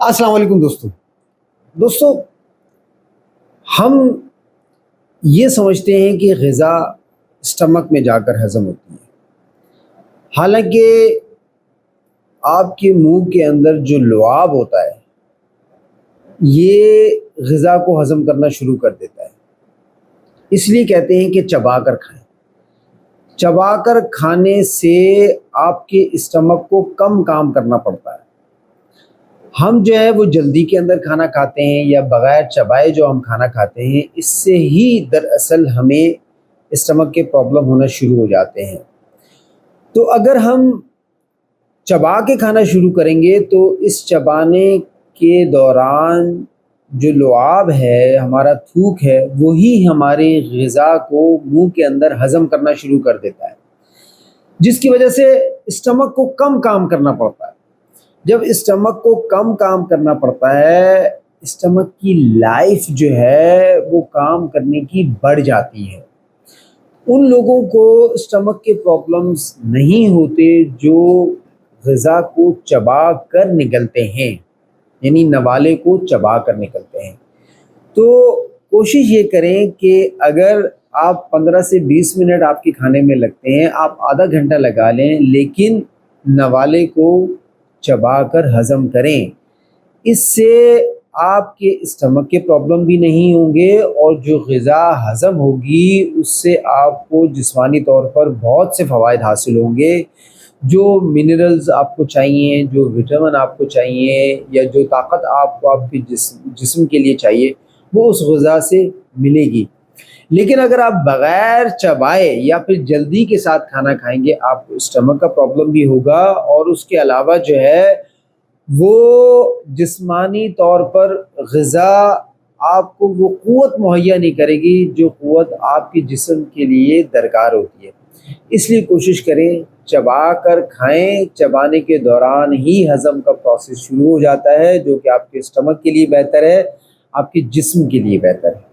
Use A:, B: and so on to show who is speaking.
A: अस्सलाम वालेकुम दोस्तों हम ये समझते हैं कि ग़िज़ा स्टमक में जाकर हज़म होती है। हालांकि आपके मुंह के अंदर जो लुआब होता है ये ग़िज़ा को हज़म करना शुरू कर देता है। इसलिए कहते हैं कि चबा कर खाएं। चबा कर खाने से आपके स्टमक को कम काम करना पड़ता है। हम जो है वो जल्दी के अंदर खाना खाते हैं या बग़ैर चबाए जो हम खाना खाते हैं, इससे ही दरअसल हमें स्टमक के प्रॉब्लम होना शुरू हो जाते हैं। तो अगर हम चबा के खाना शुरू करेंगे तो इस चबाने के दौरान जो लुआब है, हमारा थूक है, वही हमारे ग़िज़ा को मुंह के अंदर हज़म करना शुरू कर देता है, जिसकी वजह से स्टमक को कम काम करना पड़ता है। जब स्टमक को कम काम करना पड़ता है, स्टमक की लाइफ जो है वो काम करने की बढ़ जाती है। उन लोगों को स्टमक के प्रॉब्लम्स नहीं होते जो ग़िज़ा को चबा कर निकलते हैं, यानी नवाले को चबा कर निकलते हैं। तो कोशिश ये करें कि अगर आप 15 से 20 मिनट आपके खाने में लगते हैं, आप आधा घंटा लगा लें, लेकिन नवाले को चबा कर हज़म करें। इससे आपके स्टमक के प्रॉब्लम भी नहीं होंगे और जो ग़िज़ा हज़म होगी उससे आपको जिस्मानी तौर पर बहुत से फ़वाइद हासिल होंगे। जो मिनरल्स आपको चाहिए, जो विटामिन आपको चाहिए या जो ताकत आपको आपके जिस्म के लिए चाहिए, वो उस ग़िज़ा से मिलेगी। लेकिन अगर आप बग़ैर चबाए या फिर जल्दी के साथ खाना खाएंगे, आपको स्टमक का प्रॉब्लम भी होगा और उसके अलावा जो है वो जिस्मानी तौर पर ग़िज़ा आपको वो क़ुव्वत मुहैया नहीं करेगी जो क़ुव्वत आपके जिस्म के लिए दरकार होती है। इसलिए कोशिश करें चबा कर खाएं। चबाने के दौरान ही हज़म का प्रोसेस शुरू हो जाता है, जो कि आपके स्टमक के लिए बेहतर है, आपके जिस्म के लिए बेहतर है।